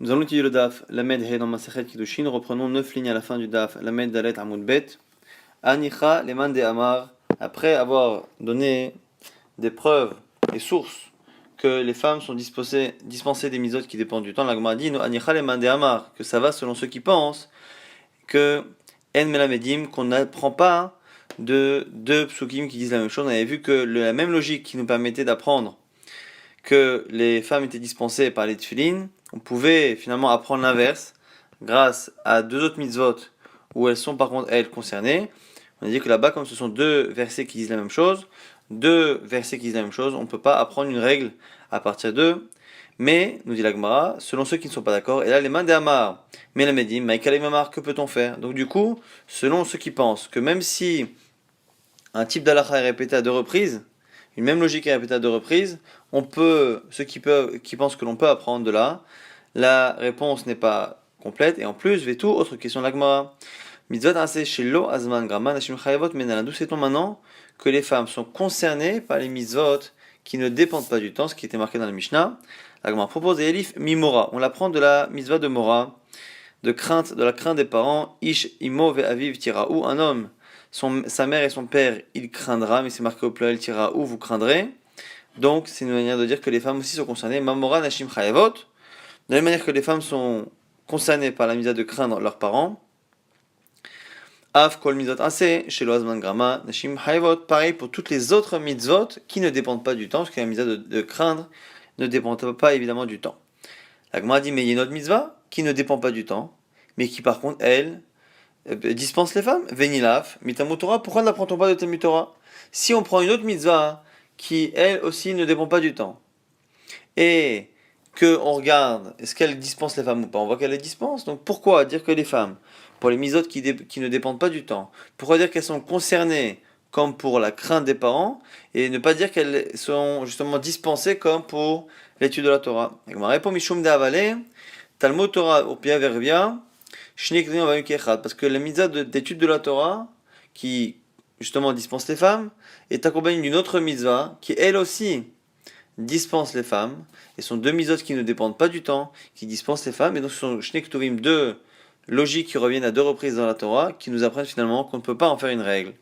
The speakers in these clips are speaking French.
Nous allons étudier le daf Lamed He dans Masechet Kiddushin. Reprenons 9 lignes à la fin du daf Lamed Dalet Amud Bet. Anicha Leman de Amar. Après avoir donné des preuves et sources que les femmes sont dispensées des misotes qui dépendent du temps, la Gemara dit Anicha Leman de Amar, que ça va selon ceux qui pensent que En Melamedim, qu'on n'apprend pas de deux psukim qui disent la même chose. On avait vu que la même logique qui nous permettait d'apprendre que les femmes étaient dispensées par les tefillin, on pouvait finalement apprendre l'inverse grâce à deux autres mitzvot où elles sont par contre elles concernées. On a dit que là-bas, comme ce sont deux versets qui disent la même chose, on ne peut pas apprendre une règle à partir d'eux. Mais, nous dit la Gemara, selon ceux qui ne sont pas d'accord, et là les mains des Amar, mais la Médim, Maïkal et Mamar, que peut-on faire? Donc du coup, selon ceux qui pensent que même si un type d'halakha est répété à deux reprises, une même logique est répétée à deux reprises, ceux qui pensent que l'on peut apprendre de là, la réponse n'est pas complète, et en plus, Vetou, autre question de la Gemara. Mitzvot assez chez lo azman grama nashim chayavot menala. D'où sait-on maintenant que les femmes sont concernées par les mitzvot qui ne dépendent pas du temps, ce qui était marqué dans la Mishnah. La Gemara propose Elif mimora. On l'apprend de la mitzvah de Mora, de la crainte des parents. Ish imo ve aviv tira, ou un homme, sa mère et son père, il craindra, mais c'est marqué au pluriel tira, ou vous craindrez. Donc c'est une manière de dire que les femmes aussi sont concernées. Mamora nashim chayavot. De la même manière que les femmes sont concernées par la mitzvah de craindre leurs parents. Av kol mitzvot assez, chez l'oazman grama, nashim hayvot, pareil pour toutes les autres mitzvot qui ne dépendent pas du temps, parce que la mitzvah de craindre ne dépend pas évidemment du temps. La Gemara dit, mais il y a une autre mitzvah qui ne dépend pas du temps, mais qui par contre, elle, dispense les femmes. Venilaf, mitamut Torah, pourquoi n'apprend-on pas de Talmud Torah? Si on prend une autre mitzvah qui, elle aussi, ne dépend pas du temps, et que on regarde, est-ce qu'elle dispense les femmes ou pas? On voit qu'elle les dispense, donc pourquoi dire que les femmes, pour les mitzvot qui ne dépendent pas du temps, pourquoi dire qu'elles sont concernées comme pour la crainte des parents, et ne pas dire qu'elles sont justement dispensées comme pour l'étude de la Torah? Et ma réponse, Mishum De'avale, Talmud Torah au Pia Vervia, parce que la mitzvah d'étude de la Torah, qui justement dispense les femmes, est accompagnée d'une autre mitzvah, qui elle aussi dispense les femmes, et sont deux mitzvot qui ne dépendent pas du temps, qui dispensent les femmes, et donc ce sont Shnek Tovim, deux logiques qui reviennent à deux reprises dans la Torah, qui nous apprennent finalement qu'on ne peut pas en faire une règle.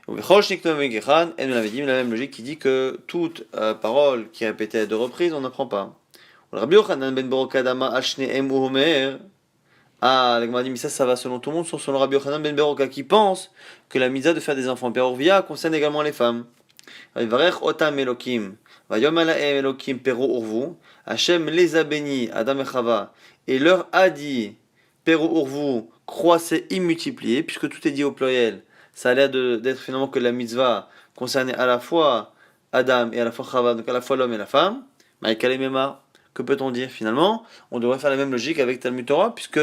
Elle nous l'avait dit, la même logique qui dit que toute parole qui est répétée à deux reprises, on n'apprend pas. Rabbi Yochanan ben Beroka dama al shnehem uhomer. Ah, la Gemara dit, mais ça va selon tout le monde, sauf selon Rabbi Yochanan ben Beroka qui pense que la mitzvah de faire des enfants perorvia concerne également les femmes. Varech otam elokim, vayom alahem elokim pero urvu. Hachem les a bénis, Adam et Chava, et leur a dit, pero urvu, croissez et multipliez, puisque tout est dit au pluriel. Ça a l'air d'être finalement que la mitzvah concernait à la fois Adam et à la fois Chava, donc à la fois l'homme et la femme. Maïkal et Mema, que peut-on dire finalement? On devrait faire la même logique avec Talmud Torah, puisque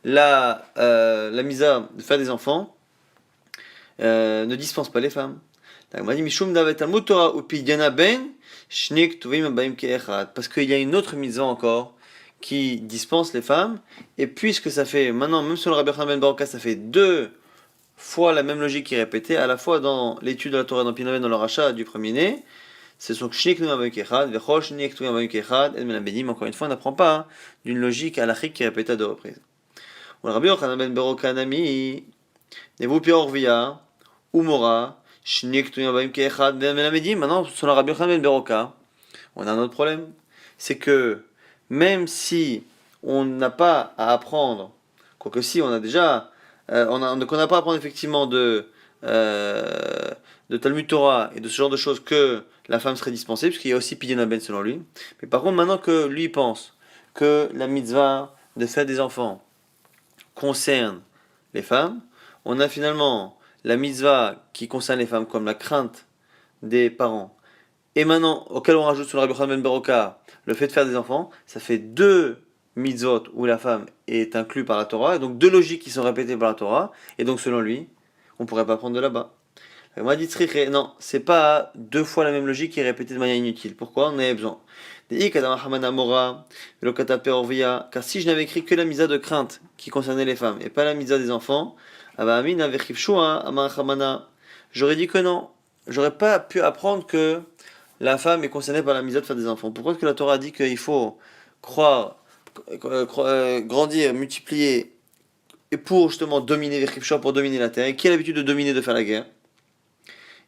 la mitzvah de faire des enfants ne dispense pas les femmes. Parce qu'il y a une autre mitzvah encore qui dispense les femmes, et puisque ça fait maintenant, même sur le Rabbi Yochanan ben Beroka, ça fait deux fois la même logique qui est répétée, à la fois dans l'étude de la Torah dans Pinaven, dans le rachat du premier-né, c'est son Shnik Tuvim Abayuk Echad, Vechol Shnik Tuvim Abayuk Echad, El Melabedim, encore une fois, on n'apprend pas d'une logique halachique qui est répétée à deux reprises. Ou le Rabbi Yochanan ben Beroka Nami, Nevu Piorvia, Umora, Shnik Tuvim Abayuk Echad, El Melabedim. Maintenant, sur le Rabbi Yochanan ben Beroka, on a un autre problème, c'est que même si on n'a pas à apprendre, quoique si on a déjà donc on n'a pas à apprendre effectivement de Talmud Torah et de ce genre de choses que la femme serait dispensée, puisqu'il y a aussi Pidyon Ben selon lui. Mais par contre, maintenant que lui pense que la mitzvah de faire des enfants concerne les femmes, on a finalement la mitzvah qui concerne les femmes comme la crainte des parents. Et maintenant, auquel on rajoute sur le Rabbi Yochanan ben Beroka le fait de faire des enfants, ça fait deux mitzvot où la femme est inclue par la Torah, et donc deux logiques qui sont répétées par la Torah, et donc selon lui, on pourrait pas prendre de là-bas. On m'a dit non, c'est pas deux fois la même logique qui est répétée de manière inutile. Pourquoi? On en avait besoin. Car si je n'avais écrit que la mitzvah de crainte qui concernait les femmes, et pas la mitzvah des enfants, j'aurais dit que non. J'aurais pas pu apprendre que la femme est concernée par la mitzvah de faire des enfants. Pourquoi est-ce que la Torah dit qu'il faut croire grandir, multiplier, et pour justement dominer les Ripshah, pour dominer la terre, et qui a l'habitude de dominer, de faire la guerre.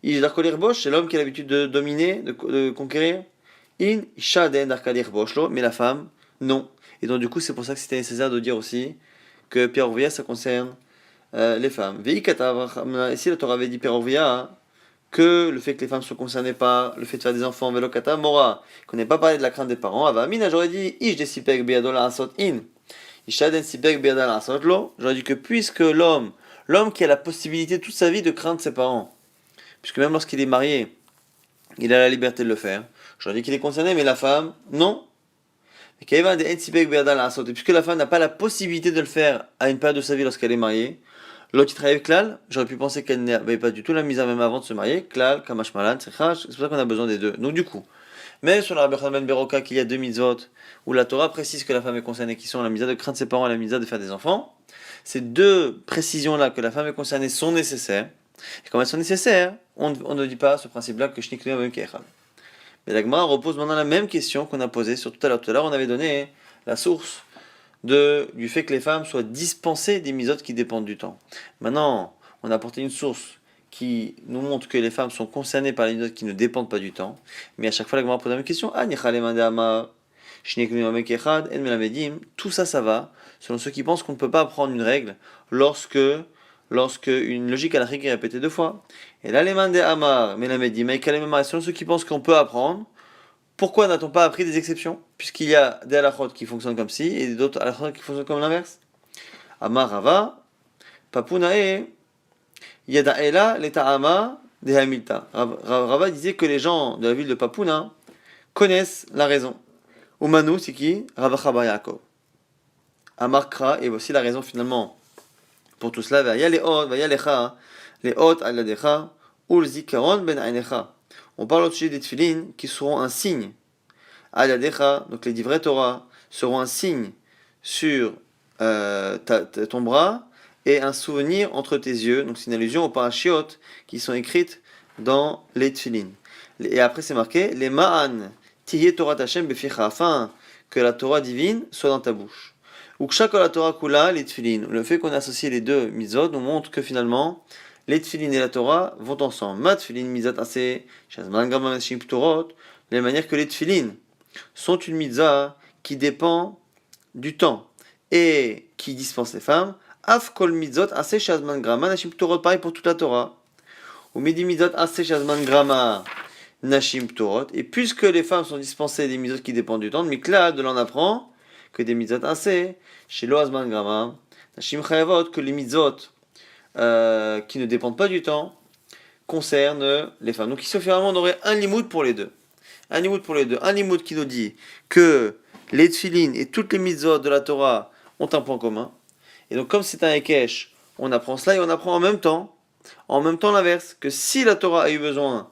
Il Bosch, c'est l'homme qui a l'habitude de dominer, de conquérir. In Shaden Darkalir Boshlo, mais la femme, non. Et donc du coup, c'est pour ça que c'était nécessaire de dire aussi que Pierre Ouvia, ça concerne les femmes. Et si la Torah avait dit Pierre Ouvia, que le fait que les femmes soient concernées par le fait de faire des enfants, Velokata Mora, qu'on n'ait pas parlé de la crainte des parents, Avamina, j'aurais dit Ish de Sipek Beadola Asot In. Ishaden Sipek Beadola Asot Lo, j'aurais dit que puisque l'homme qui a la possibilité toute sa vie de craindre ses parents, puisque même lorsqu'il est marié, il a la liberté de le faire, j'aurais dit qu'il est concerné, mais la femme, non. Et puisque la femme n'a pas la possibilité de le faire à une période de sa vie lorsqu'elle est mariée, l'autre qui travaille avec Klal, j'aurais pu penser qu'elle n'avait pas du tout la mise à même avant de se marier. Klal, Kamash Malan, c'est pour ça qu'on a besoin des deux. Donc du coup, même sur la Rabbi Ben Beroka qu'il y a deux mitzvot, où la Torah précise que la femme est concernée, qui sont la mitzvah de craindre ses parents et la mitzvah de faire des enfants, ces deux précisions-là que la femme est concernée sont nécessaires. Et comme elles sont nécessaires, on ne dit pas ce principe-là que Shnik Nuya même Kechad. Mais la Gemara repose maintenant la même question qu'on a posée sur tout à l'heure. Tout à l'heure, on avait donné la source du fait que les femmes soient dispensées des misotes qui dépendent du temps. Maintenant, on a apporté une source qui nous montre que les femmes sont concernées par les misotes qui ne dépendent pas du temps. Mais à chaque fois, la Gemara pose la même question. Tout ça, ça va, selon ceux qui pensent qu'on ne peut pas apprendre une règle lorsque une logique halachique est répétée deux fois. Et là, les mandé amar, melamedim, selon ceux qui pensent qu'on peut apprendre, pourquoi n'a-t-on pas appris des exceptions? Puisqu'il y a des halachot qui fonctionnent comme ci et d'autres halachot qui fonctionnent comme l'inverse. Amar Rava, Papunae, Yadaela, Leta'ama, de Hamilta. Rava disait que les gens de la ville de Papuna connaissent la raison. Umanu, c'est qui? Rava Chaba Yaakov. Amar Kra, et voici la raison finalement pour tout cela. Vaya lecha, leot aladecha, ul zikaron ben ainecha. On parle au sujet des tefilin qui seront un signe. Aladecha, donc les divrei Torah, seront un signe sur ton bras et un souvenir entre tes yeux. Donc c'est une allusion aux parashiot qui sont écrites dans les tefilin. Et après c'est marqué, les ma'an tiye Torah Hashem beficha, afin que la Torah divine soit dans ta bouche. Ukshak la Torah kula, les tefilin. Le fait qu'on ait associé les deux mitzvot nous montre que finalement, les tefilin et la Torah vont ensemble. Ma tefilin mizat ase, shazman gam mashim ptorot, de la manière que les tefilin sont une mitzvah qui dépend du temps et qui dispense les femmes. Af kol mitzvot ase shazman grama nashim ptorot, pareil pour toute la Torah. Ou midi mitzvot ase shazman grama nashim ptorot. Et puisque les femmes sont dispensées des mitzvot qui dépendent du temps, Mikla de l'en apprend que des mitzvot assez, chez Loazman Grama, Nashim Chayavot, que les mitzvot qui ne dépendent pas du temps concernent les femmes. Donc ici, finalement, on aurait un limoud pour les deux. Un limoud pour les deux. Un limoud qui nous dit que les tefilin et toutes les mitzvot de la Torah ont un point commun. Et donc, comme c'est un Ekech, on apprend cela et on apprend en même temps l'inverse, que si la Torah a eu besoin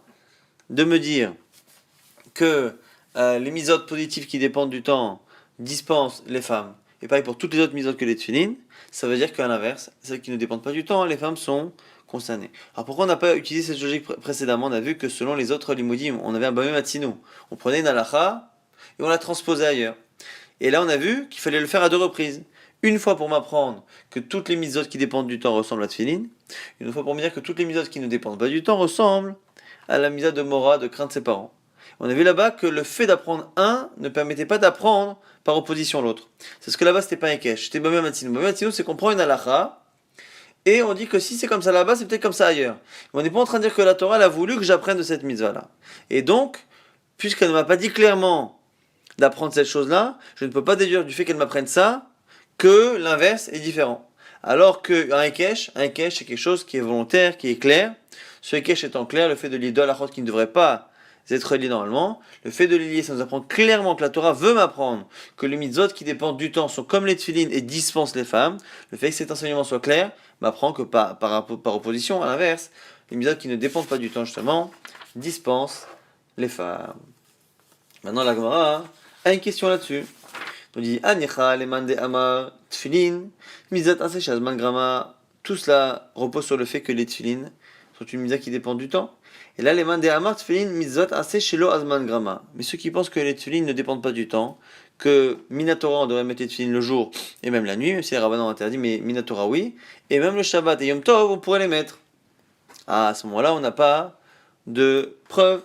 de me dire que les mitzvot positifs qui dépendent du temps dispense les femmes, et pareil pour toutes les autres mitzvot que les tefilin, ça veut dire qu'à l'inverse, celles qui ne dépendent pas du temps, les femmes sont concernées. Alors pourquoi on n'a pas utilisé cette logique précédemment? On a vu que selon les autres limoudim, on avait un bamé matzino. On prenait une halacha et on la transposait ailleurs. Et là on a vu qu'il fallait le faire à deux reprises. Une fois pour m'apprendre que toutes les mitzvot qui dépendent du temps ressemblent à tefilin, une fois pour me dire que toutes les mitzvot qui ne dépendent pas du temps ressemblent à la mitzvah de Mora, de crainte de ses parents. On a vu là-bas que le fait d'apprendre un ne permettait pas d'apprendre par opposition à l'autre. C'est ce que là-bas c'était pas un kesh, c'était Bamé Matzino. Bamé Matzino, c'est qu'on prend une halakha et on dit que si c'est comme ça là-bas, c'est peut-être comme ça ailleurs. Mais on n'est pas en train de dire que la Torah elle a voulu que j'apprenne de cette mitzvah-là. Et donc, puisqu'elle ne m'a pas dit clairement d'apprendre cette chose-là, je ne peux pas déduire du fait qu'elle m'apprenne ça que l'inverse est différent. Alors qu'un Ekesh, c'est quelque chose qui est volontaire, qui est clair. Ce Ekesh étant clair, le fait de lier deux halachot qui ne devraient pas être liés normalement, le fait de les lier, ça nous apprend clairement que la Torah veut m'apprendre que les mitzvot qui dépendent du temps sont comme les tefilin et dispensent les femmes. Le fait que cet enseignement soit clair m'apprend que par opposition, à l'inverse, les mitzvot qui ne dépendent pas du temps justement dispensent les femmes. Maintenant la Gemara a une question là-dessus. On dit Anicha, les mande amar, tefilin, mitzvot ase shazman grama. Tout cela repose sur le fait que les tefilin sont une mitzvah qui dépend du temps. Et là, les mande amar, tefilin, mitzvot ase shelo azman grama. Mais ceux qui pensent que les tefilin ne dépendent pas du temps, que Minatora, on devrait mettre les tefilines le jour et même la nuit, même si les rabbins ont interdit, mais Minatora, oui. Et même le Shabbat et Yom Tov, on pourrait les mettre. Ah, à ce moment-là, on n'a pas de preuve.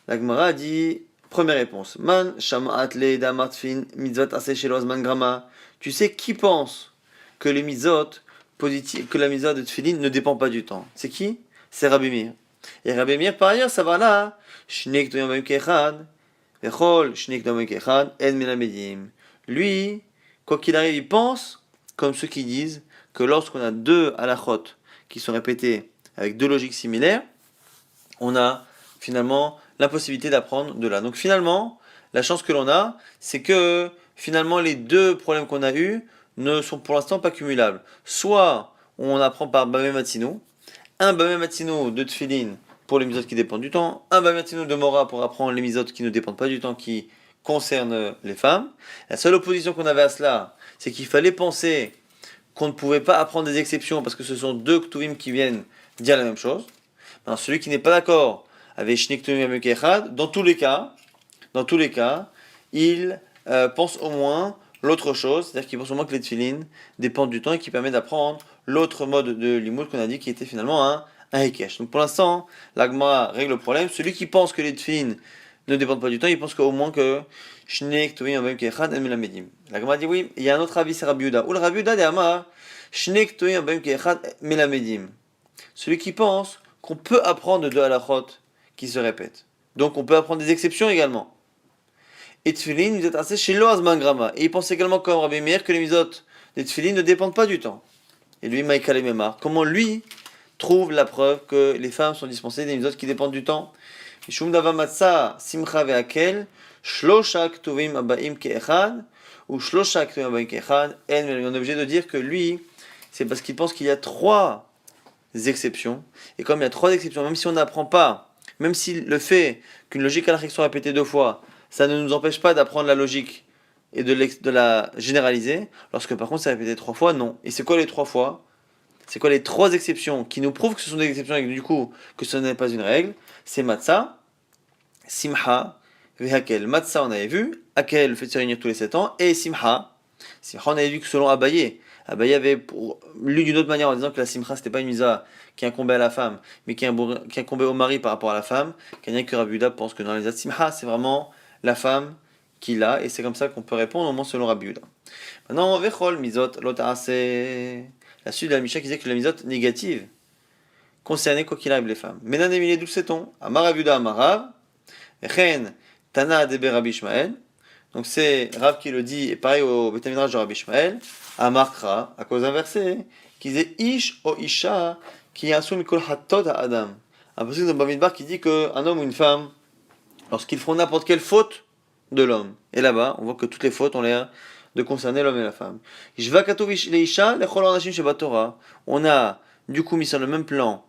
La Gemara dit, première réponse, Man shama'at le damartfin mitzvot aseh shelo azman grama. Tu sais qui pense que les mitzvot positives, que la mitzvah de tefillin ne dépend pas du temps? C'est qui? C'est Rabbi Meir. Et Rabbi Meir, par ailleurs, ça va là. Shnek toyam b'ayim ke'echad, vechol shnek toyam b'ayim ke'echad, en melamedim. Lui, quoi qu'il arrive, il pense, comme ceux qui disent, que lorsqu'on a deux halachot qui sont répétés avec deux logiques similaires, on a finalement l'impossibilité d'apprendre de là. Donc finalement, la chance que l'on a, c'est que finalement les deux problèmes qu'on a eus ne sont pour l'instant pas cumulables. Soit on apprend par Bamé Matino, un Bamé Matino de Tfilin pour les misotes qui dépendent du temps, un Bamé Matino de Mora pour apprendre les misotes qui ne dépendent pas du temps, qui concernent les femmes. La seule opposition qu'on avait à cela, c'est qu'il fallait penser qu'on ne pouvait pas apprendre des exceptions parce que ce sont deux Ktuvim qui viennent dire la même chose. Alors, celui qui n'est pas d'accord avec Shnek Ktuvim Bamé Kechad, dans tous les cas, il pense au moins l'autre chose, c'est-à-dire qu'il pense au moins que les tefilines dépendent du temps et qui permet d'apprendre l'autre mode de limoud qu'on a dit qui était finalement un hekesh. Donc pour l'instant, l'Agma règle le problème. Celui qui pense que les tefilines ne dépendent pas du temps, il pense qu'au moins que Shnek Ktuvim Bamé Kechad en melamedim. L'Agma dit oui, il y a un autre avis, c'est Rabbi Yehuda. Ou le Rabbi Yehuda de Amar, Shnek Ktuvim Bamé Kechad melamedim. Celui qui pense qu'on peut apprendre de deux halachot qui se répètent. Donc on peut apprendre des exceptions également. Et tefillin, mitzvot aseh shelo azman grama. Et il pense également comme Rabbi Meir que les mitzvot des tefillin ne dépendent pas du temps. Et lui, Maïka le Memar, comment lui trouve la preuve que les femmes sont dispensées des mitzvot qui dépendent du temps? Mishum dava matzah simcha ve'akel shlosha ktuvim abaim ke'echad ou shlosha ktuvim abaim ke'echad. On est obligé de dire que lui, c'est parce qu'il pense qu'il y a trois exceptions. Et comme il y a trois exceptions, même si on n'apprend pas, même si le fait qu'une logique halachique soit répétée deux fois, ça ne nous empêche pas d'apprendre la logique et de la généraliser. Lorsque par contre c'est répété trois fois, non. Et c'est quoi les trois fois? C'est quoi les trois exceptions qui nous prouvent que ce sont des exceptions et du coup que ce n'est pas une règle? C'est matzah, simha, vehakel. Matzah on avait vu, hakel le fait de se réunir tous les 7 ans, et simha. Simha on avait vu que selon Abaye avait lu d'une autre manière en disant que la simcha c'était pas une misa qui incombait à la femme, mais qui incombait au mari par rapport à la femme. Quelqu'un que Rabbi Yehuda pense que dans les simha c'est vraiment la femme qui l'a, et c'est comme ça qu'on peut répondre au moins selon Rabbi Yehuda. Maintenant, vechol mizot lota'ase. La suite de la Mishnah qui disait que la mizot négative concernait quoi qu'il arrive les femmes. Menan emile d'où sait-on? Amar Rabbi Yehuda amarav, chen tana debe Rabbi Ishmael. Donc c'est Rav qui le dit, et pareil au Beth Midrash de Rabbi Ishmael, Amar Kra, à cause d'un verset, qui disait Ish o Isha, qui asum mikol hatot à Adam. Un verset de Bamidbar qui dit qu'un homme ou une femme, lorsqu'ils font n'importe quelle faute de l'homme. Et là-bas, on voit que toutes les fautes ont l'air de concerner l'homme et la femme. On a du coup mis sur le même plan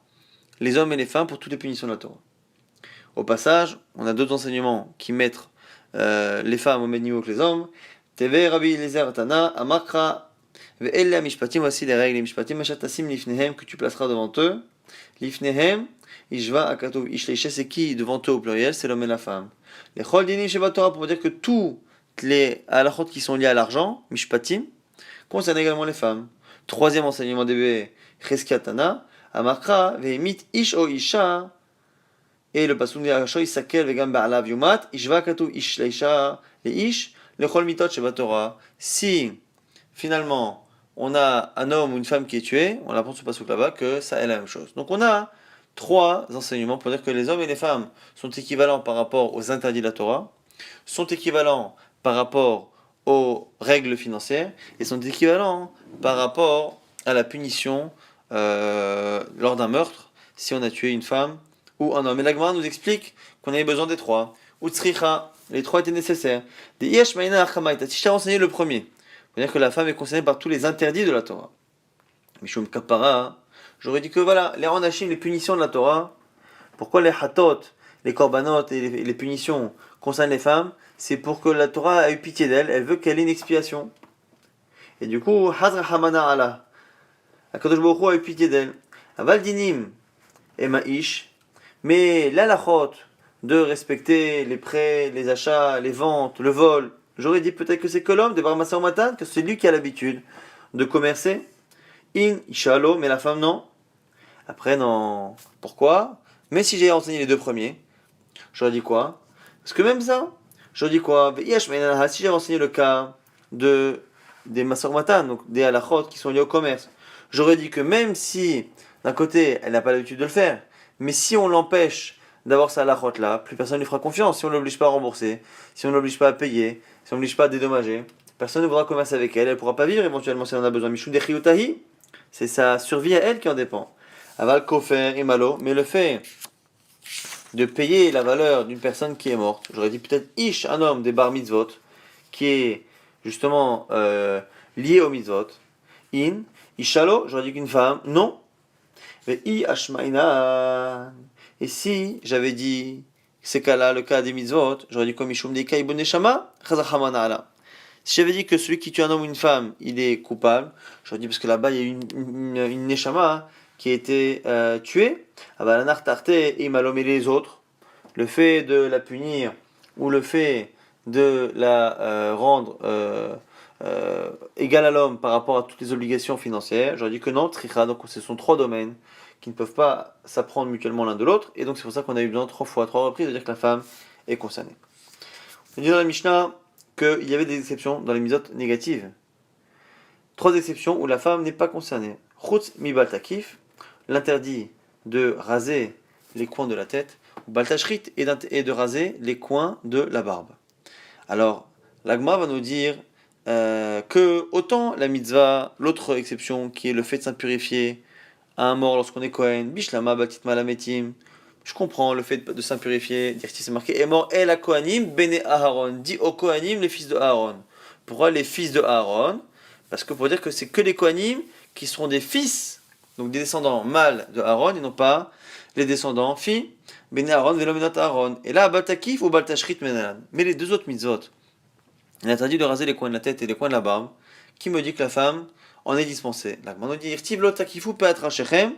les hommes et les femmes pour toutes les punitions de la Torah. Au passage, on a d'autres enseignements qui mettent les femmes au même niveau que les hommes. Teve Rabbi Eliezer Tana, Amakra, Ve'elle Mishpatim, voici les règles, les Mishpatim, Mashatasim Lifnehem, que tu placeras devant eux. Lifnehem, Ishva Akatov Ishleisha, c'est qui devant eux au pluriel? C'est l'homme et la femme. Les Chol Dinim Sheba Torah, pour dire que tous les halachot qui sont liés à l'argent, Mishpatim, concernent également les femmes. Troisième enseignement des Cheskiatana, Amakra, Ve'emit Ish o Isha, et le pasuk dit Ashoy Sakel Vegam Ba'alav Yumat, Ishva Akatov Ishleisha, les Ish, les Chol Mitot Sheba Torah. Si finalement on a un homme ou une femme qui est tué, on apprend ce pasuk là-bas que ça est la même chose. Donc on a trois enseignements pour dire que les hommes et les femmes sont équivalents par rapport aux interdits de la Torah, sont équivalents par rapport aux règles financières et sont équivalents par rapport à la punition lors d'un meurtre si on a tué une femme ou un homme. Et la Gemara nous explique qu'on avait besoin des trois. Utsricha, les trois étaient nécessaires. Des Yesh Maïna Achamaita, si je t'ai renseigné le premier, c'est-à-dire que la femme est concernée par tous les interdits de la Torah. Mishum Kapara, j'aurais dit que voilà, les Ranachim, les punitions de la Torah, pourquoi les Hatot, les Korbanot et les punitions concernent les femmes, c'est pour que la Torah a eu pitié d'elle, elle veut qu'elle ait une expiation. Et du coup, Hazra Hamana Allah, Akadosh Baruch Hu a eu pitié d'elle. Aval Dinim et Ma'ish, mais l'alachot de respecter les prêts, les achats, les ventes, le vol, j'aurais dit peut-être que c'est que l'homme de Barmasa Matan, que c'est lui qui a l'habitude de commercer. In, Ishalo, mais la femme non. Après, non. Pourquoi? Mais si j'ai enseigné les deux premiers, j'aurais dit quoi? Parce que même ça, j'aurais dit quoi? Si j'avais enseigné le cas des Masormatan, donc des halachot qui sont liés au commerce, j'aurais dit que même si, d'un côté, elle n'a pas l'habitude de le faire, mais si on l'empêche d'avoir sa halachot là, plus personne ne lui fera confiance. Si on ne l'oblige pas à rembourser, si on ne l'oblige pas à payer, si on ne l'oblige pas à dédommager, personne ne voudra commercer avec elle, elle ne pourra pas vivre éventuellement si elle en a besoin. Mishum dechiyutahi, c'est sa survie à elle qui en dépend. Aval kofer et malo, mais le fait de payer la valeur d'une personne qui est morte, j'aurais dit peut-être ish, un homme des bar mitzvot, qui est justement lié au mitzvot, in, ishalo, j'aurais dit qu'une femme, non, mais i ashmaina, et si j'avais dit ces cas-là, le cas des mitzvot, j'aurais dit comme ishum de kai boneshama, chazachamana ala. Si j'avais dit que celui qui tue un homme ou une femme, il est coupable, j'aurais dit parce que là-bas il y a une neshama qui a été tuée, ah bah, la nartarte et malomé les autres, le fait de la punir ou le fait de la rendre égale à l'homme par rapport à toutes les obligations financières, j'aurais dit que non, tricha, donc ce sont trois domaines qui ne peuvent pas s'apprendre mutuellement l'un de l'autre, et donc c'est pour ça qu'on a eu besoin trois reprises de dire que la femme est concernée. On dit dans la Mishnah qu'il y avait des exceptions dans les mitzvot négatives. Trois exceptions où la femme n'est pas concernée. Chutz mi baltakif, l'interdit de raser les coins de la tête, ou baltashrit, et de raser les coins de la barbe. Alors, l'Agma va nous dire que autant la mitzvah, l'autre exception qui est le fait de s'impurifier à un mort lorsqu'on est Kohen, bishlama batit malametim, je comprends le fait de s'impurifier, dire si c'est marqué est mort et la Kohanim, bene Aharon, dit aux Kohanim les fils de Aaron. Pourquoi les fils de Aaron? Parce que pour dire que c'est que les Kohanim qui seront des fils, donc des descendants mâles de Aaron et non pas les descendants filles, bene Aaron, velomenot Aaron. Et là, baltakif ou baltashrit menalan. Mais les deux autres mitzvot, il est interdit de raser les coins de la tête et les coins de la barbe, qui me dit que la femme en est dispensée. La Gemara nous dit irtiv lo takifu pe'at rachechem.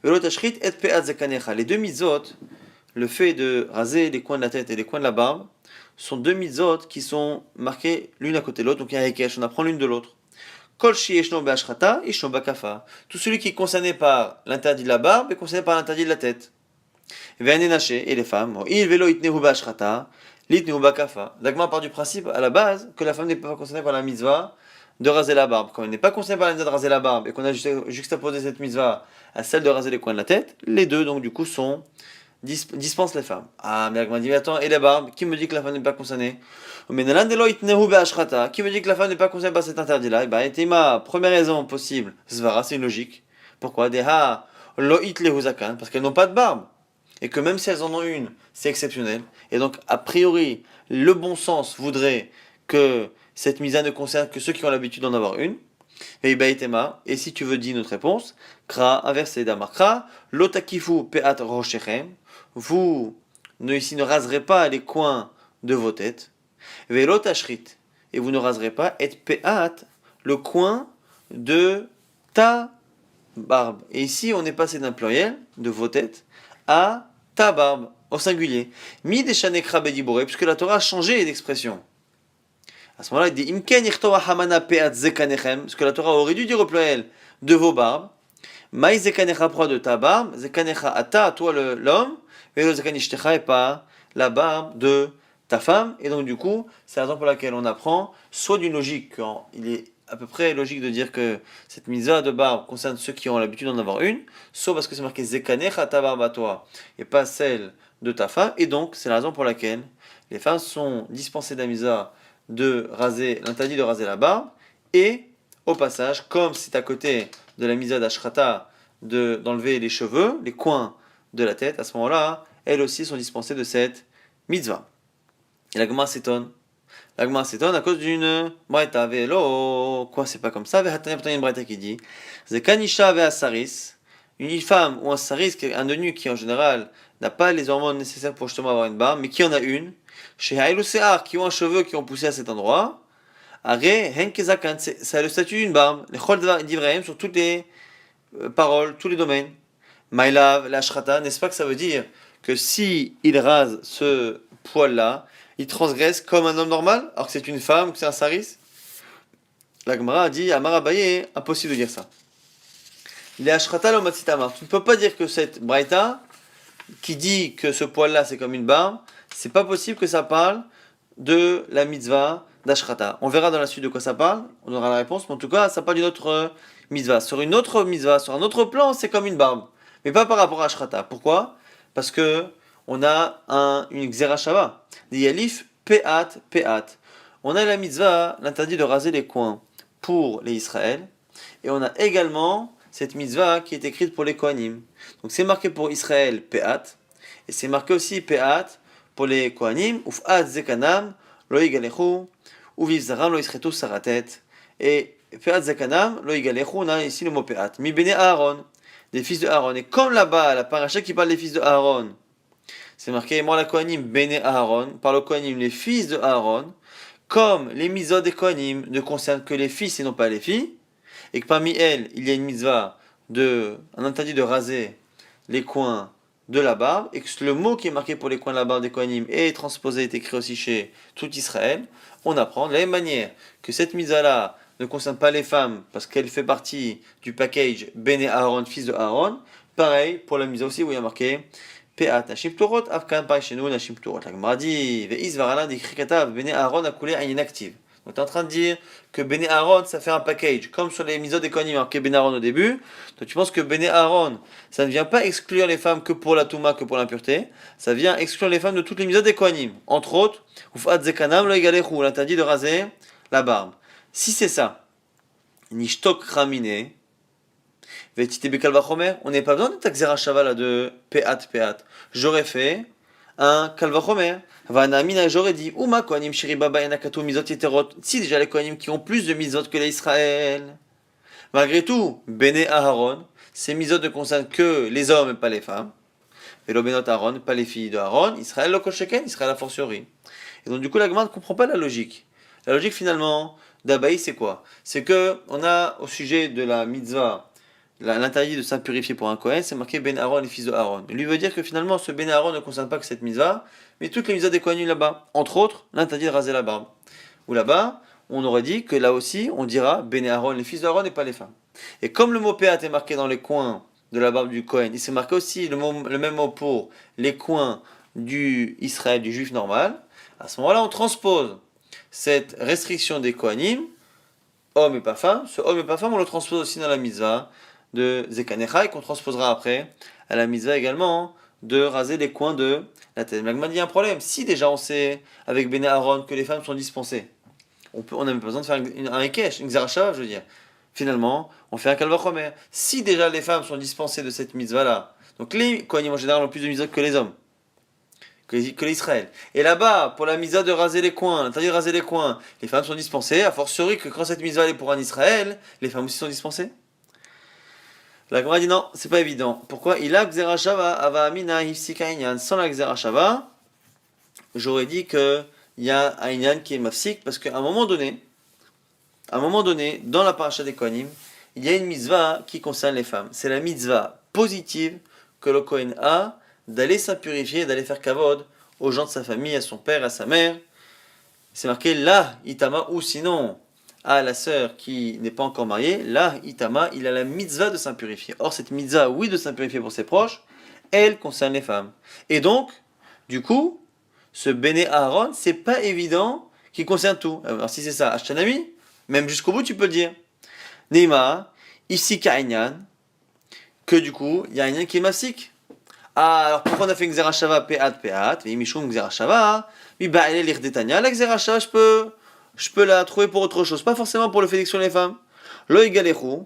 Les deux mitzvot, le fait de raser les coins de la tête et les coins de la barbe, sont deux mitzvot qui sont marqués l'une à côté de l'autre, donc il y a un hekesh, on apprend l'une de l'autre. Tout celui qui est concerné par l'interdit de la barbe est concerné par l'interdit de la tête. Et les femmes, L'agma part du principe à la base que la femme n'est pas concernée par la mitzvah de raser la barbe. Quand elle n'est pas concernée par la mitzvah de raser la barbe et qu'on a juxtaposé cette mitzvah à celle de raser les coins de la tête, les deux donc du coup dispensent les femmes. Ah, mais l'agma dit mais attends, et la barbe, qui me dit que la femme n'est pas concernée? Qui me dit que la femme n'est pas concernée par cet interdit-là? Et bah, était ma première raison possible. Svara, c'est une logique. Pourquoi? Parce qu'elles n'ont pas de barbe. Et que même si elles en ont une, c'est exceptionnel. Et donc, a priori, le bon sens voudrait que cette misa ne concerne que ceux qui ont l'habitude d'en avoir une. Et si tu veux dire notre réponse, kra, inversé d'amar kra, lotakifu peat roshechem, vous ici ne raserez pas les coins de vos têtes, velotashrit, et vous ne raserez pas, et peat, le coin de ta barbe. Et ici, on est passé d'un pluriel, de vos têtes, à ta barbe, au singulier. Mi deshanekra bedibore, puisque la Torah a changé d'expression. À ce moment-là, il dit Imken irtova hamana peat zekanechem, parce que la Torah aurait dû dire au pluriel de vos barbes. Maï zekanecha proie de ta barbe, zekanecha ata, toi l'homme, et le zekanishtecha et pas la barbe de ta femme. Et donc, du coup, c'est la raison pour laquelle on apprend, soit d'une logique, quand il est à peu près logique de dire que cette mitzvah de barbe concerne ceux qui ont l'habitude d'en avoir une, soit parce que c'est marqué zekanecha ta barbe à toi, et pas celle de ta femme. Et donc, c'est la raison pour laquelle les femmes sont dispensées de la mitzvah de raser, l'interdit de raser la barbe, et au passage, comme c'est à côté de la mitzvah d'ashrata d'enlever les cheveux, les coins de la tête, à ce moment-là, elles aussi sont dispensées de cette mitzvah. Et la Gemara s'étonne. La Gemara s'étonne à cause d'une braïta vélo. Quoi, c'est pas comme ça? Une braïta qui dit Zekanisha ve'asaris, une femme ou un saris, un eunuque qui en général n'a pas les hormones nécessaires pour justement avoir une barbe, mais qui en a une, chez Haïlou Sear, qui ont un cheveu qui ont poussé à cet endroit, Are Henkezakan, ça a le statut d'une barbe, les Chol d'Ivrahim sur toutes les paroles, tous les domaines. Maïlav, la Shrata, n'est-ce pas que ça veut dire que si il rase ce poil-là, il transgresse comme un homme normal, alors que c'est une femme, que c'est un saris? La Gemara a dit, Amar Abaye, impossible de dire ça. Il est Ashrata lo Matsitamar. Tu ne peux pas dire que cette Braïta, qui dit que ce poil-là c'est comme une barbe, c'est pas possible que ça parle de la mitzvah d'Ashrata. On verra dans la suite de quoi ça parle, on aura la réponse, mais en tout cas, ça parle d'une autre mitzvah. Sur une autre mitzvah, sur un autre plan, c'est comme une barbe, mais pas par rapport à Ashrata. Pourquoi? Parce que on a une Xerashava, des Yalif Peat Peat. On a la mitzvah, l'interdit de raser les coins pour les Israël, et on a également cette mitzvah qui est écrite pour les Kohanim. Donc c'est marqué pour Israël Peat, et c'est marqué aussi Peat pour les Kohanim, Uf'at Zekanam, Lo Yigalechu, Uviv Zaram, Lo Yisretu Saratet. Et Peat Zekanam, Lo Yigalechu, on a ici le mot Peat. Mi Bene Aaron, des fils de Aaron. Et comme là-bas, la paracha qui parle des fils de Aaron, c'est marqué, moi la Kohanim, Bene Aaron, par le Kohanim, les fils de Aaron, comme les mitzvot des Kohanim ne concernent que les fils et non pas les filles, et que parmi elles, il y a une mitzvah un interdit de raser les coins de la barbe, et que le mot qui est marqué pour les coins de la barbe des Kohanim est transposé, est écrit aussi chez tout Israël, on apprend de la même manière que cette mitzvah-là ne concerne pas les femmes, parce qu'elle fait partie du package Bene Aaron, fils de Aaron, pareil pour la mitzvah aussi où il y a marqué Peat Nashim Torot, Afkan pareil chez nous, Nashim Torot. La Gemara dit, Ve'is Varala d'Ikri Katav, Bene Aaron a coulé à inactive. Donc tu es en train de dire que Bene Aaron ça fait un package, comme sur les mitzvot des Kohanim marqué Bene Aaron au début. Donc tu penses que Bene Aaron ça ne vient pas exclure les femmes que pour la Touma, que pour l'impureté, ça vient exclure les femmes de toutes les mitzvot des Kohanim. Entre autres, Ufat Zekanam lo Yigalechu, l'interdit de raser la barbe. Si c'est ça, Nishtok Ramine, Vetite Bekal Vachomer, on n'est pas besoin de Takzera Shavala de Peat Peat. J'aurais fait un Kalvachomer. Vanamina, j'aurais dit, Uma Kohanim Shiribaba Yanakato Mizot Yeterot. Si déjà les Kohanim qui ont plus de Mizot que les Israël. Malgré tout, Bene Aaron, ces Mizot ne concernent que les hommes et pas les femmes. Velo Benot Aaron, pas les filles de Aaron. Israël Lokol Sheken, Israël a fortiori. Et donc du coup, la Gemara ne comprend pas la logique. La logique finalement d'Abaï, c'est quoi? C'est que on a au sujet de la mitzvah, l'interdit de s'impurifier pour un Kohen, c'est marqué Ben Aaron, les fils de Aaron. Lui veut dire que finalement, ce Ben Aaron ne concerne pas que cette mitzvah, mais toutes les mitzvahs des Kohanim là-bas. Entre autres, l'interdit de raser la barbe. Ou là-bas, on aurait dit que là aussi, on dira Ben Aaron, les fils de Aaron et pas les femmes. Et comme le mot Péat est marqué dans les coins de la barbe du Kohen, il s'est marqué aussi le même mot pour les coins du Israël, du juif normal, à ce moment-là, on transpose cette restriction des Kohanim, homme et pas femme. Ce homme et pas femme, on le transpose aussi dans la mitzvah de Zekanecha et qu'on transposera après à la mitzvah également de raser les coins de la tête. Magma dit un problème. Si déjà on sait avec Bene Aaron que les femmes sont dispensées, on n'a même pas besoin de faire un Ekesh, une Xerashava, je veux dire. Finalement, on fait un Kalvachomer. Si déjà les femmes sont dispensées de cette mitzvah-là, donc les Kohanim en général ont plus de mitzvah que les hommes, que les Israël. Et là-bas, pour la mitzvah de raser les coins, l'interdit de raser les coins, les femmes sont dispensées, a fortiori que quand cette mitzvah est pour un Israël, les femmes aussi sont dispensées. La Gemara dit non, c'est pas évident. Pourquoi? Il a Xerashava, Ava Amina, Hifsika Inyan. Sans la Xerashava, j'aurais dit qu'il y a un Inyan qui est mafsik, parce qu'à un moment donné, dans la paracha des Kohanim, il y a une mitzvah qui concerne les femmes. C'est la mitzvah positive que le Kohen a d'aller s'impurifier, d'aller faire kavod aux gens de sa famille, à son père, à sa mère. C'est marqué là, Itama, ou sinon à la sœur qui n'est pas encore mariée, là, Itama, il a la mitzvah de s'impurifier. Or, cette mitzvah, oui, de s'impurifier pour ses proches, elle concerne les femmes. Et donc, du coup, ce Béné Aaron, c'est pas évident qu'il concerne tout. Alors, si c'est ça, Ashtanami, même jusqu'au bout, tu peux le dire. Neima, ici, Kainyan, que du coup, il y a un qui est massik. Ah, alors pourquoi on a fait une Xerashava Peat Peat, mais Mishum Xerashava, mais bah, elle est l'Irdetania, la Xerashava, je peux la trouver pour autre chose, pas forcément pour le fait d'exclure les femmes. Lo Igalechu,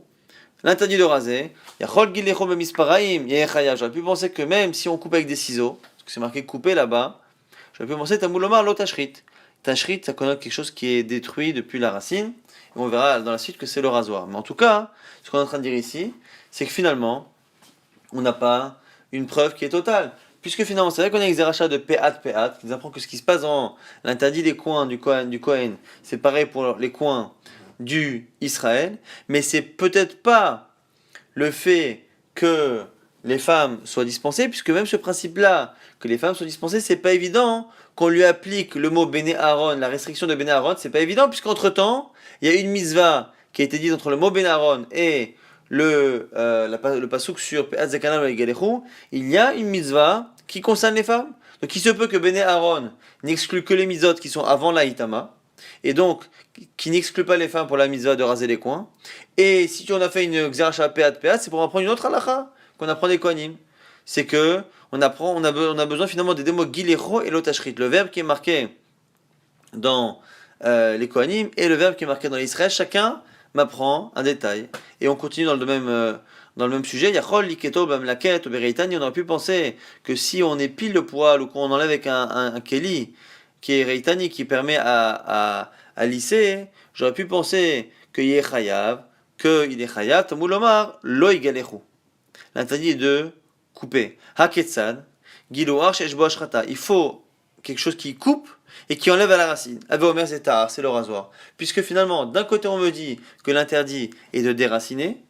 l'interdit de raser, Yachol Gilechu Bemisparaim, Yechayav. J'aurais pu penser que même si on coupe avec des ciseaux, parce que c'est marqué couper là-bas, j'aurais pu penser Tamoulomar Lo Tashrit. Tashrit, ça connote quelque chose qui est détruit depuis la racine, et on verra dans la suite que c'est le rasoir. Mais en tout cas, ce qu'on est en train de dire ici, c'est que finalement, on n'a pas une preuve qui est totale. Puisque finalement, c'est vrai qu'on a une Xerashava de Peat Peat, qui nous apprend que ce qui se passe dans l'interdit des coins du Kohen, c'est pareil pour les coins du Israël, mais c'est peut-être pas le fait que les femmes soient dispensées, puisque même ce principe-là, que les femmes soient dispensées, c'est pas évident qu'on lui applique le mot Béné Aaron, la restriction de Béné Aaron, c'est pas évident, puisqu'entre-temps, il y a une mitzvah qui a été dite entre le mot Béné Aaron et le pasouk sur Pe'at Zekanam Galechu, il y a une mitzvah qui concerne les femmes. Donc il se peut que Béné Aaron n'exclue que les mitzvot qui sont avant l'Aïtama, et donc qui n'exclut pas les femmes pour la mitzvah de raser les coins. Et si on a fait une Xeracha Pe'at, c'est pour apprendre une autre halakha qu'on apprend des Kohanim. C'est que on a besoin finalement des deux mots Gilecho et Lotashrit. Le verbe qui est marqué dans les Kohanim et le verbe qui est marqué dans l'Israël, chacun m'apprend un détail. Et on continue dans le même sujet. Yachol, Liketo, Bamlaket, Obereitani, on aurait pu penser que si on épile le poil ou qu'on enlève avec un Keli qui est Reitani, qui permet à lisser, j'aurais pu penser que il est Chayav, Tamulomar, Lo Igalechu. L'interdit est de couper. Haketsad, Giloar, Sheshbo Ashrata. Il faut quelque chose qui coupe et qui enlève à la racine. Aveomer Zetar, c'est le rasoir. Puisque finalement, d'un côté on me dit que l'interdit est de déraciner,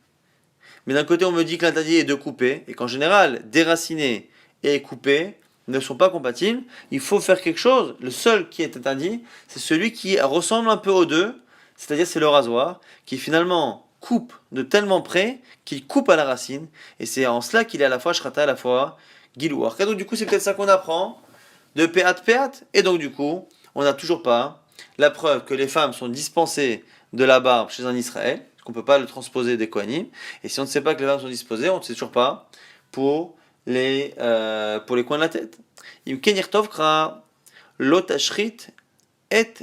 mais d'un côté on me dit que l'interdit est de couper, et qu'en général, déraciner et couper ne sont pas compatibles. Il faut faire quelque chose. Le seul qui est interdit, c'est celui qui ressemble un peu aux deux, c'est-à-dire c'est le rasoir, qui finalement coupe de tellement près qu'il coupe à la racine, et c'est en cela qu'il est à la fois shrata, à la fois gilouar. Et donc du coup c'est peut-être ça qu'on apprend de peat, et donc du coup on n'a toujours pas la preuve que les femmes sont dispensées de la barbe chez un Israël, parce qu'on ne peut pas le transposer des Kohanim, et si on ne sait pas que les femmes sont disposées, on ne sait toujours pas pour les coins de la tête. Et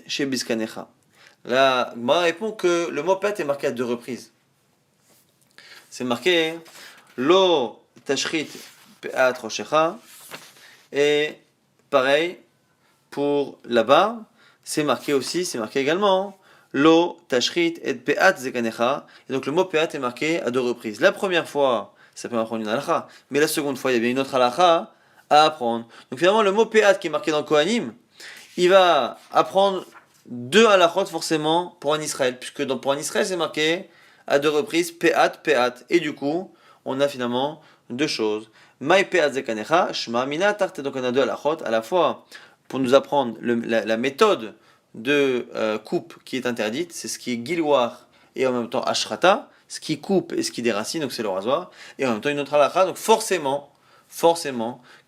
chez Biskanecha. La Gemara répond que le mot peat est marqué à 2 reprises. C'est marqué Lo tashrit peat roshecha, et pareil pour la barbe, c'est marqué également Lo tashrit et peat zekanecha, et donc le mot peat est marqué à 2 reprises. La première fois, ça peut apprendre une halakha, mais la seconde fois, il y avait une autre halakha à apprendre. Donc finalement, le mot peat qui est marqué dans Kohanim, il va apprendre 2 halakhot forcément pour un Israël, puisque pour un Israël c'est marqué à 2 reprises peat, et du coup on a finalement 2 choses. Mai peat zekanecha, shma mina tarte, donc on a 2 halakhot, à la fois pour nous apprendre la méthode de coupe qui est interdite, c'est ce qui est gilouar et en même temps ashrata, ce qui coupe et ce qui déracine, donc c'est le rasoir, et en même temps une autre halakha, donc forcément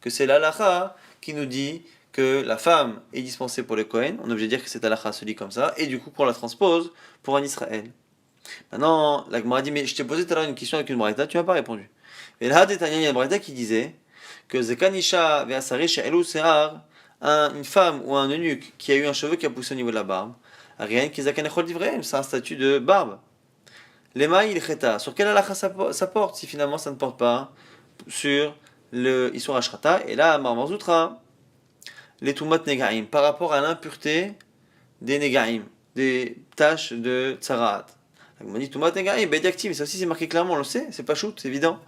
que c'est l'halakha qui nous dit que la femme est dispensée pour le Kohen, on est obligé de dire que cette halakha se lit comme ça, et du coup qu'on la transpose pour un Israël. Maintenant, la Gemara dit, mais je t'ai posé tout à l'heure une question avec une braïta, tu m'as pas répondu. Et là, il y a une braïta qui disait que Zekanisha ve'asari she'elu se'ar, une femme ou un eunuque qui a eu un cheveu qui a poussé au niveau de la barbe, rien qui zakanechol divreim, c'est un statut de barbe. Lema il cheta, sur quelle halakha ça porte si finalement ça ne porte pas sur le Isur Ashrata, et là, Marmar Zoutra, les Tumat Negaim, par rapport à l'impureté des Negaim, des tâches de Tsaraat. On m'a dit Tumat Negaim, Bediaktiv, ça aussi c'est marqué clairement, on le sait, c'est pas shoot, c'est évident.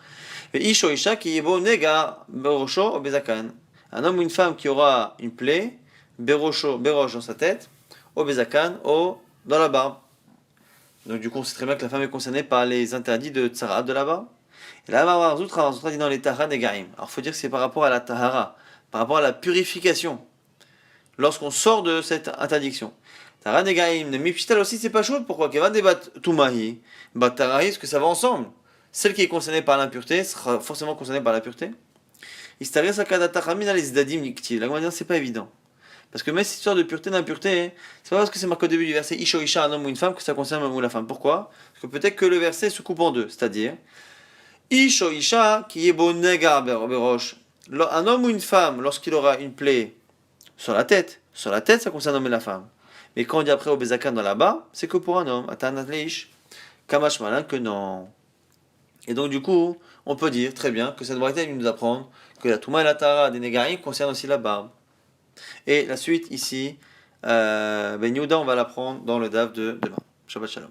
Et Isho Isha qui est beau Nega, Berosho, Bezakan. Un homme ou une femme qui aura une plaie, Berosh dans sa tête, au Bezakan, dans la barbe. Donc du coup on sait très bien que la femme est concernée par les interdits de Tsaraat de la barbe. Et là, Marmar Zoutra dit dans les Tahara Negaim. Alors il faut dire que c'est par rapport à la Tahara, par rapport à la purification, lorsqu'on sort de cette interdiction. Tahara Negaim, ne mipishtal aussi, c'est pas chaud, pourquoi Kevan debat Tumahi, Batarahi, est-ce que ça va ensemble? Celle qui est concernée par l'impureté sera forcément concernée par la pureté. Istaria Sakada Tachamina les Dadim Niktiv. La Gemara dit c'est pas évident. Parce que même cette histoire de pureté, d'impureté, c'est pas parce que c'est marqué au début du verset Isho Isha, un homme ou une femme, que ça concerne l'homme ou la femme. Pourquoi? Parce que peut-être que le verset se coupe en deux, c'est-à-dire Isho Isha qui est bon nega berosh. Un homme ou une femme, lorsqu'il aura une plaie sur la tête ça concerne l'homme et la femme. Mais quand on dit après au Bezakan dans la barbe, c'est que pour un homme. Atanatleish, Kamash malin que non. Et donc du coup, on peut dire très bien que cette braïta nous apprendre que la Touma et la Tara des Negaïm concernent aussi la barbe. Et la suite ici, Ben Yehuda, on va l'apprendre dans le DAF de demain. Shabbat Shalom.